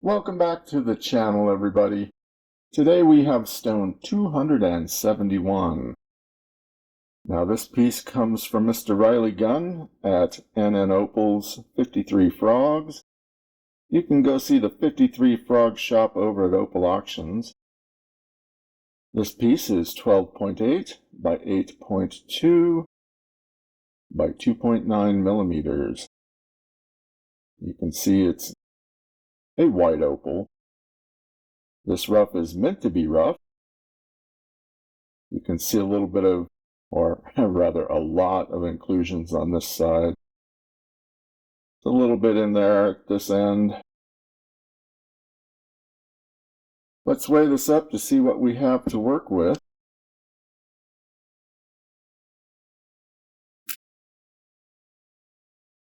Welcome back to the channel, everybody. Today we have stone 271. Now this piece comes from Mr. Riley Gunn at NN Opal's 53 Frogs. You can go see the 53 Frog shop over at Opal Auctions. This piece is 12.8 by 8.2 by 2.9 millimeters. You can see it's a white opal. This rough is meant to be rough. You can see a little bit of, or rather a lot of inclusions on this side. A little bit in there at this end. Let's weigh this up to see what we have to work with.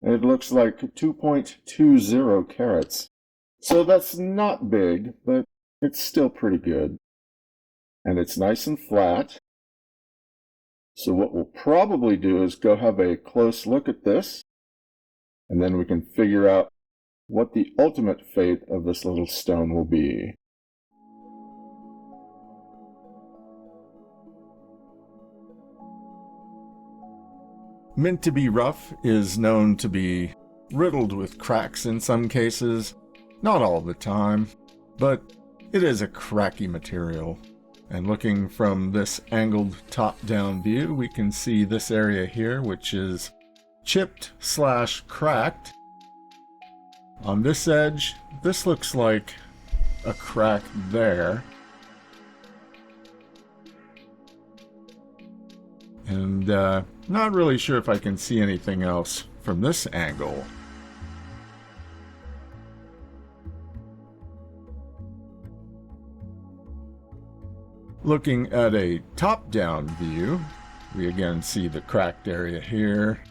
It looks like 2.20 carats. So that's not big, but it's still pretty good. And it's nice and flat. So what we'll probably do is go have a close look at this, and then we can figure out what the ultimate fate of this little stone will be. Mintabie rough is known to be riddled with cracks in some cases, not all the time, but it is a cracky material. And looking from this angled top-down view, we can see this area here, which is chipped/cracked. On this edge, this looks like a crack there. And not really sure if I can see anything else from this angle. Looking at a top-down view, we again see the cracked area here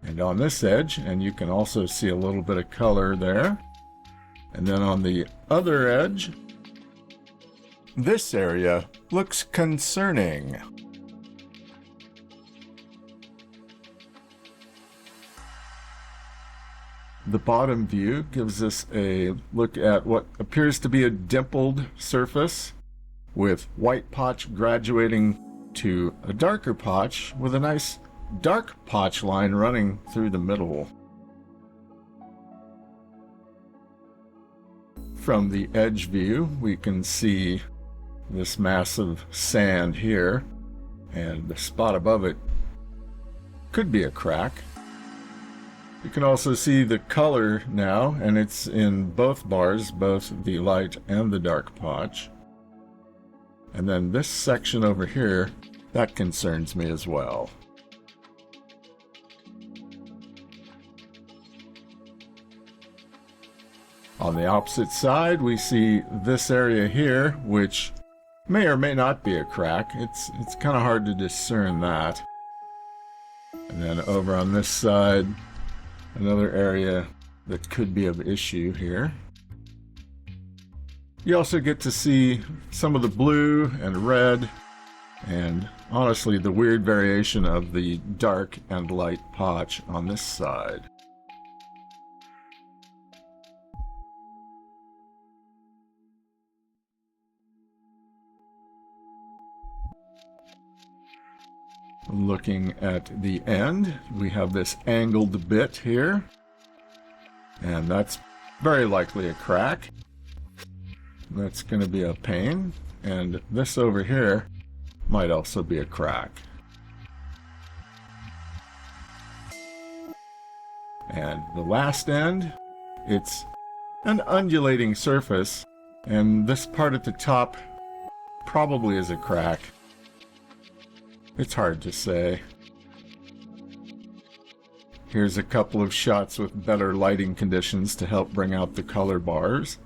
and on this edge, and you can also see a little bit of color there. And then on the other edge, this area looks concerning. The bottom view gives us a look at what appears to be a dimpled surface, with white potch graduating to a darker potch with a nice dark potch line running through the middle. From the edge view, we can see this mass of sand here, and the spot above it could be a crack. You can also see the color now, and it's in both bars, both the light and the dark potch. And then this section over here, that concerns me as well. On the opposite side, we see this area here, which may or may not be a crack. It's kind of hard to discern that. And then over on this side, another area that could be of issue here. You also get to see some of the blue and red, and honestly the weird variation of the dark and light potch on this side. Looking at the end, we have this angled bit here, and that's very likely a crack. That's going to be a pain, and this over here might also be a crack. And the last end, it's an undulating surface, and this part at the top probably is a crack. It's hard to say. Here's a couple of shots with better lighting conditions to help bring out the color bars.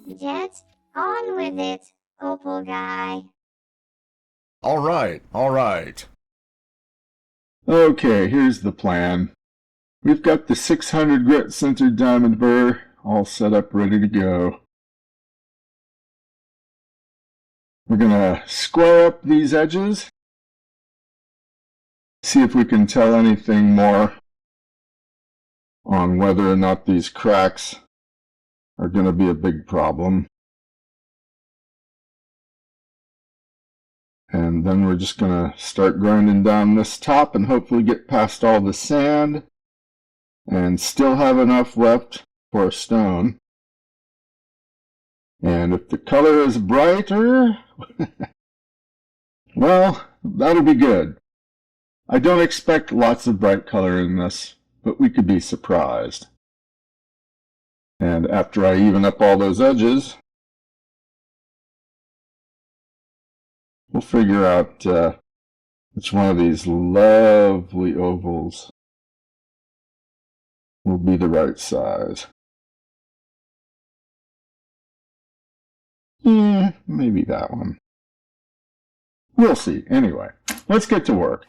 Get on with it, Opal guy. All right, all right. Okay, here's the plan. We've got the 600 grit sintered diamond burr all set up, ready to go. We're going to square up these edges, see if we can tell anything more on whether or not these cracks are going to be a big problem. And then we're just going to start grinding down this top and hopefully get past all the sand and still have enough left for a stone. And if the color is brighter, well, that'll be good. I don't expect lots of bright color in this, but we could be surprised. And after I even up all those edges, we'll figure out which one of these lovely ovals will be the right size. Maybe that one. We'll see. Anyway, let's get to work.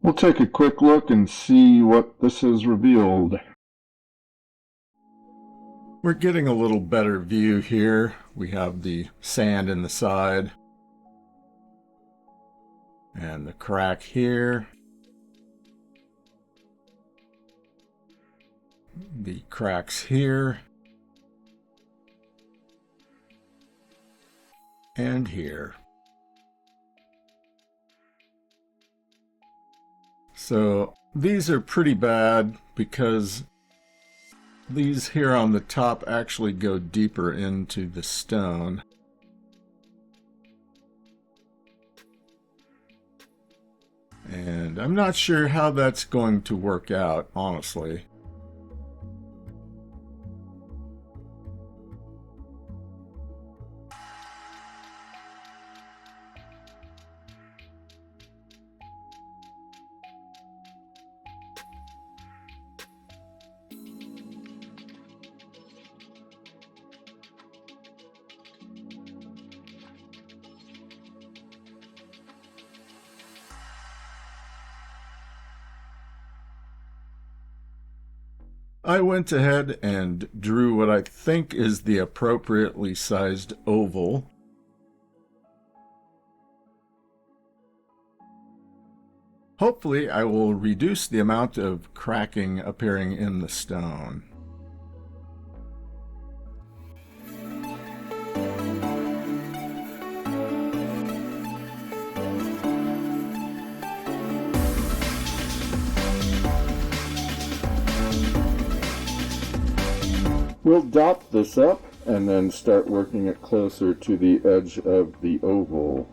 We'll take a quick look and see what this has revealed. We're getting a little better view here. We have the sand in the side and the crack here. The cracks here and here. So these are pretty bad because these here on the top actually go deeper into the stone. And I'm not sure how that's going to work out, honestly. I went ahead and drew what I think is the appropriately sized oval. Hopefully, I will reduce the amount of cracking appearing in the stone. We'll dot this up and then start working it closer to the edge of the oval.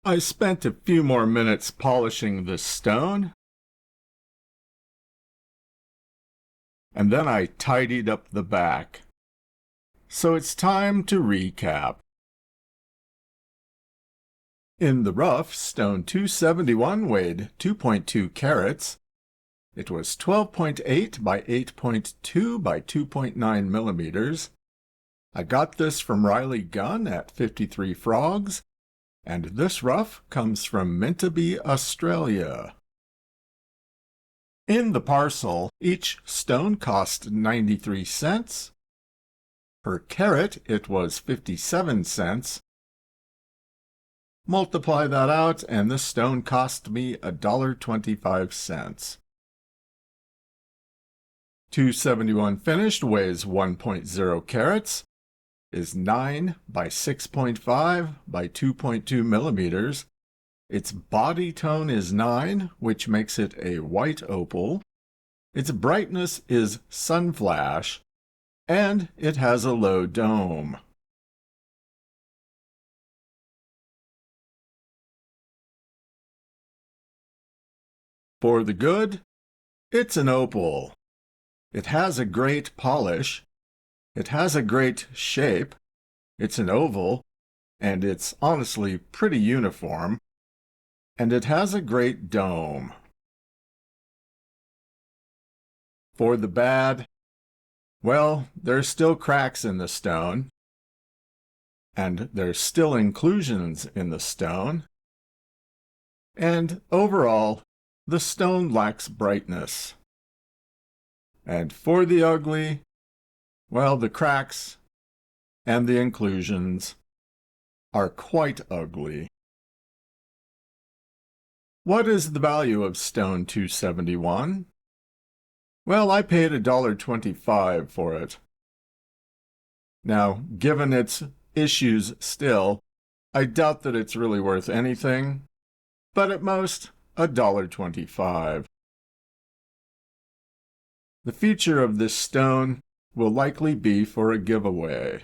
I spent a few more minutes polishing the stone, and then I tidied up the back. So it's time to recap. In the rough, stone 271 weighed 2.2 carats. It was 12.8 by 8.2 by 2.9 millimeters. I got this from Riley Gunn at 53 Frogs, and this rough comes from Mintabie, Australia. In the parcel, each stone cost 93 cents. Per carat, it was 57 cents. Multiply that out, and this stone cost me $1.25. 271 finished weighs 1.0 carats, is 9 by 6.5 by 2.2 millimeters. Its body tone is 9, which makes it a white opal. Its brightness is sunflash, and it has a low dome. For the good, it's an opal. It has a great polish. It has a great shape. It's an oval, and it's honestly pretty uniform. And it has a great dome. For the bad, well, there's still cracks in the stone, and there's still inclusions in the stone, and overall, the stone lacks brightness. And for the ugly, well, the cracks and the inclusions are quite ugly. What is the value of stone 271? Well, I paid $1.25 for it. Now, given its issues still, I doubt that it's really worth anything, but at most, $1.25. The future of this stone will likely be for a giveaway.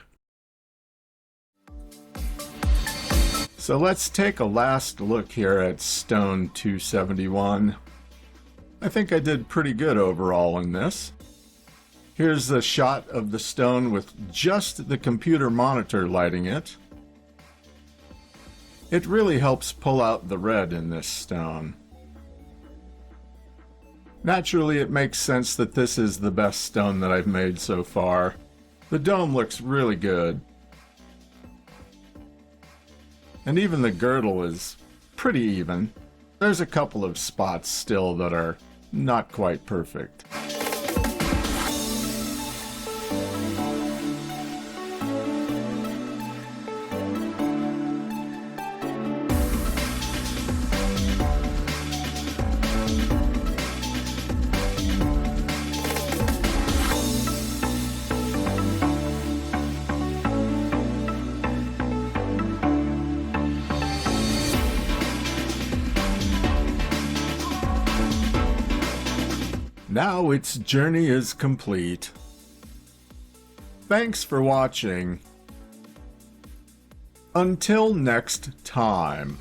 So let's take a last look here at stone 271. I think I did pretty good overall in this. Here's a shot of the stone with just the computer monitor lighting it. It really helps pull out the red in this stone. Naturally, it makes sense that this is the best stone that I've made so far. The dome looks really good. And even the girdle is pretty even. There's a couple of spots still that are not quite perfect. Now its journey is complete. Thanks for watching. Until next time.